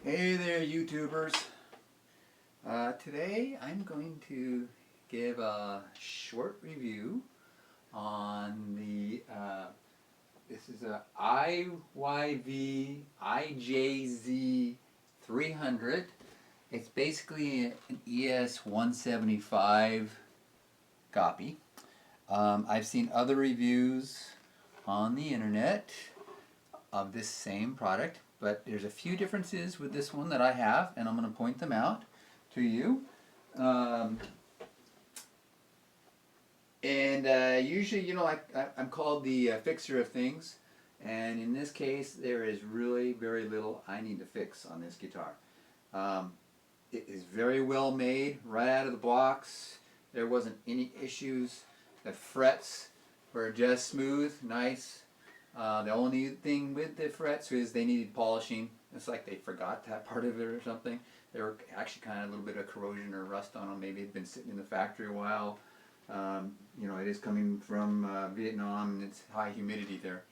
Hey there, YouTubers. Today I'm going to give a short review on the this is a IYV IJZ 300. It's basically an ES-135 copy. I've seen other reviews on the internet of this same product, but there's a few differences with this one that I have, and I'm going to point them out to you. Usually, you know, I'm called the fixer of things, and in this case, there is really very little I need to fix on this guitar. It is very well made right out of the box. There wasn't any issues. The frets were just smooth, nice. The only thing with the frets is they needed polishing. It's like they forgot that part of it or something. They were actually kind of a little bit of corrosion or rust on them. Maybe it'd been sitting in the factory a while. You know, it is coming from Vietnam, and it's high humidity there.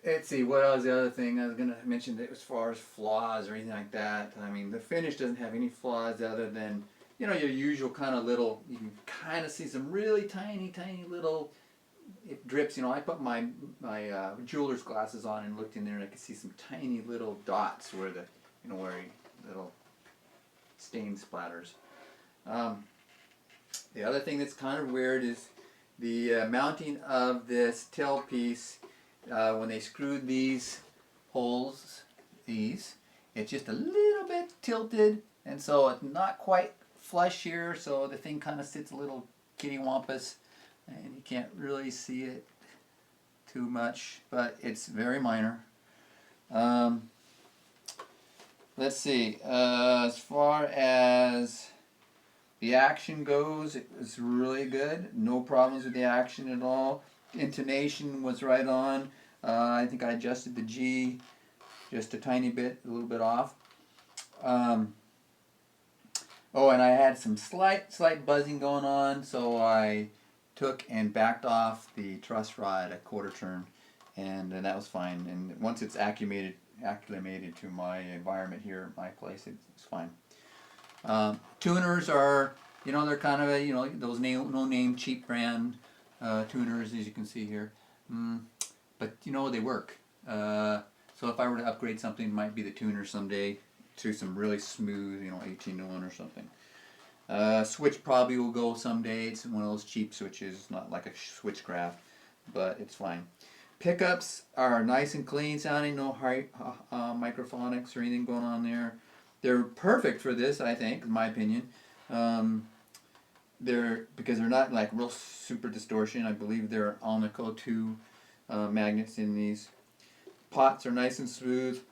Let's see, what was the other thing I was going to mention as far as flaws or anything like that? I mean, the finish doesn't have any flaws other than, you know, your usual kind of little, you can kind of see some really tiny little, it drips. You know, I put my jeweler's glasses on and looked in there, and I could see some tiny little dots where the, you know, where little stain splatters. The other thing that's kind of weird is the mounting of this tailpiece. When they screwed these holes, it's just a little bit tilted, and so it's not quite flush here, so the thing kind of sits a little kittywampus, and you can't really see it too much, but it's very minor. Let's see, as far as the action goes, it was really good. No problems with the action at all. Intonation was right on. I think I adjusted the G just a tiny bit, a little bit off. Oh, and I had some slight buzzing going on, so I took and backed off the truss rod a quarter turn, and that was fine. And once it's acclimated to my environment here at my place, it's fine. Tuners are, you know, they're kind of a, you know, those no-name cheap brand tuners, as you can see here. But you know, they work. So if I were to upgrade something, it might be the tuner someday to some really smooth, you know, 18-to-1 or something. Switch probably will go someday. It's one of those cheap switches, not like a switchcraft, but it's fine. Pickups are nice and clean sounding, no high microphonics or anything going on there. They're perfect for this, I think, in my opinion. Because they're not like real super distortion. I believe they're Alnico 2 magnets in these. Pots are nice and smooth.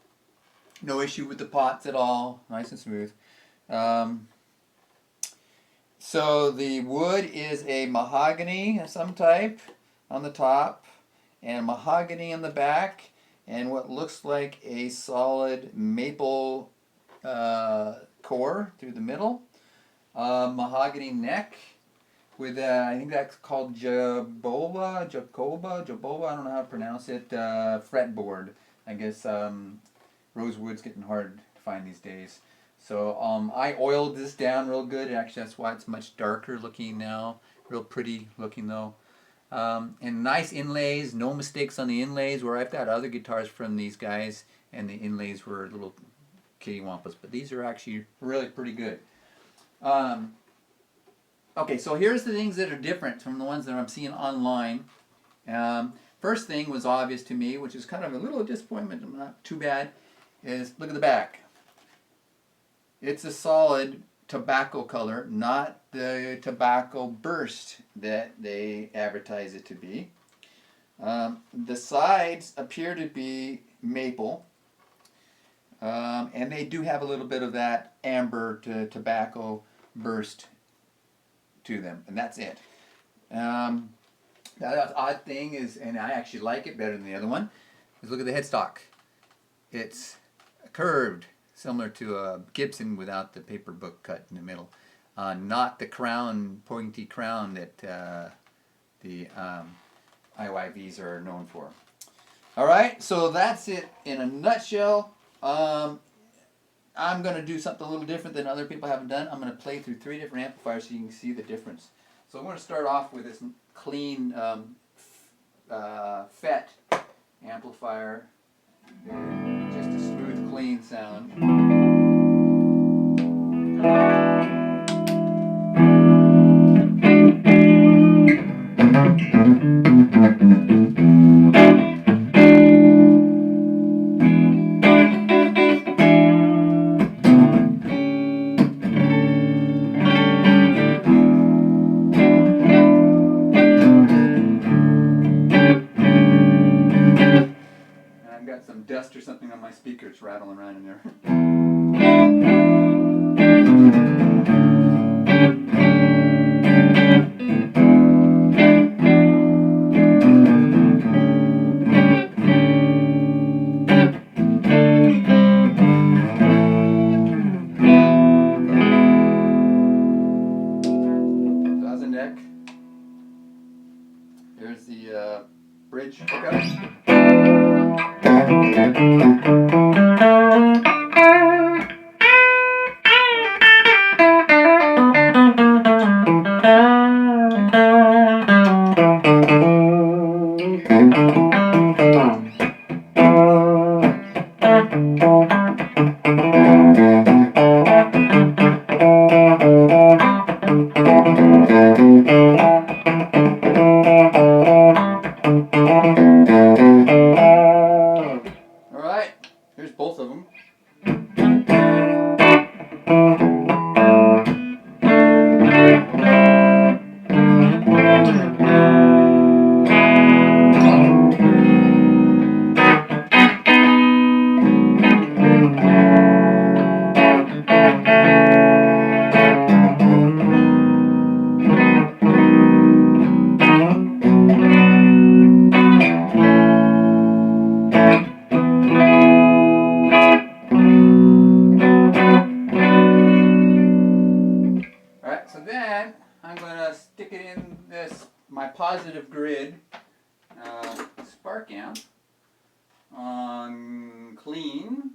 No issue with the pots at all. Nice and smooth. So the wood is a mahogany of some type on the top, and mahogany on the back, and what looks like a solid maple core through the middle. Mahogany neck with I think that's called Jacoba, I don't know how to pronounce it, fretboard. I guess rosewood's getting hard to find these days. So I oiled this down real good. Actually, that's why it's much darker looking now. Real pretty looking though. And nice inlays, no mistakes on the inlays, where I've got other guitars from these guys and the inlays were a little kittywampus, but these are actually really pretty good. Okay, so here's the things that are different from the ones that I'm seeing online. First thing was obvious to me, which is kind of a little disappointment, but not too bad, is look at the back. It's a solid tobacco color, not the tobacco burst that they advertise it to be. The sides appear to be maple, and they do have a little bit of that amber to tobacco burst to them, and that's it. The odd thing is, and I actually like it better than the other one, is look at the headstock. It's curved, similar to a Gibson without the paper book cut in the middle. Not the crown, pointy crown that the IYVs are known for. All right, so that's it in a nutshell. I'm going to do something a little different than other people haven't done. I'm going to play through 3 different amplifiers so you can see the difference. So I'm going to start off with this clean FET amplifier. Just a smooth, clean sound. I've got some dust or something on my speaker. It's rattling around in there. So that's the neck. Here's the bridge pickup. Alright, here's both of them. Alright, so then I'm going to stick it in this, my positive grid spark amp on clean.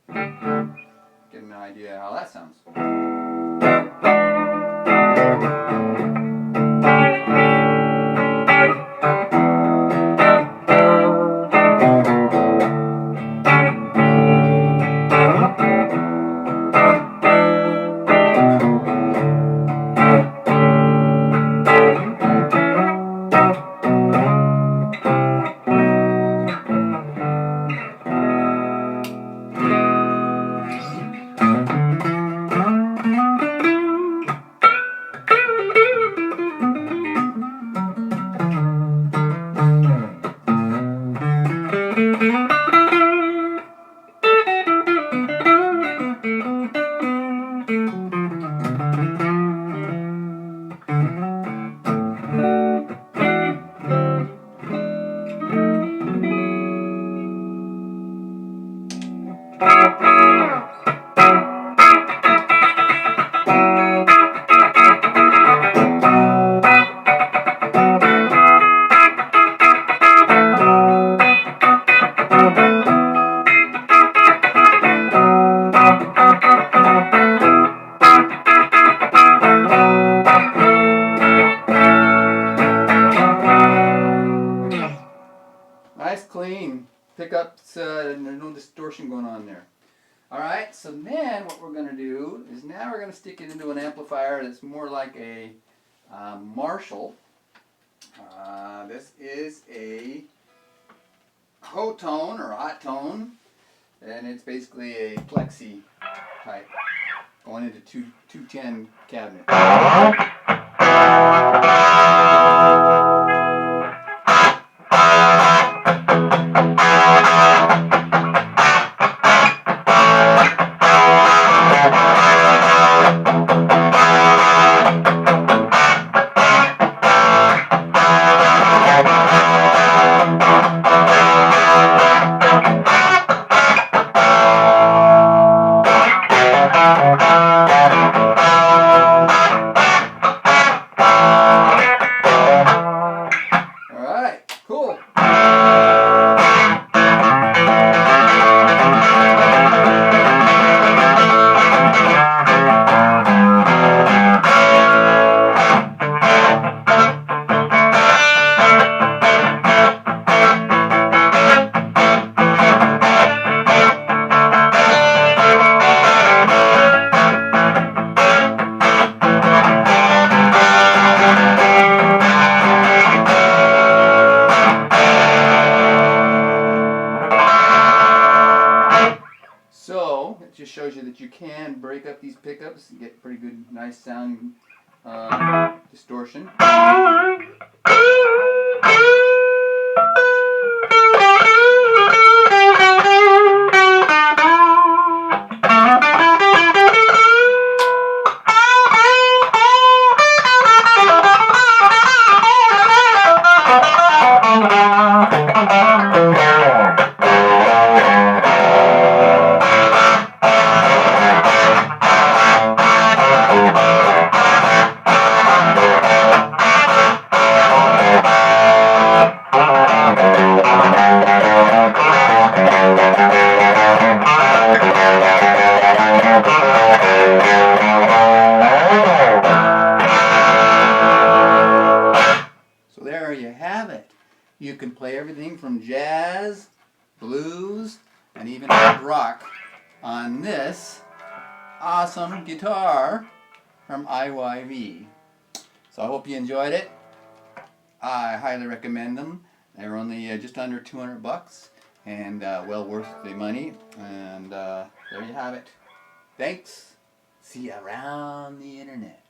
Get an idea how that sounds. Nice clean pickups, and there's no distortion going on there. Alright, so then what we're going to do is now we're going to stick it into an amplifier that's more like a Marshall. This is a ho tone or hot tone, and it's basically a plexi type going into 210 cabinet. octaves, you get pretty good, nice sound distortion. So there you have it. You can play everything from jazz, blues, and even hard rock on this awesome guitar from IYV. So I hope you enjoyed it. I highly recommend them. They're only just under 200 bucks and well worth the money. And there you have it. Thanks. See you around the internet.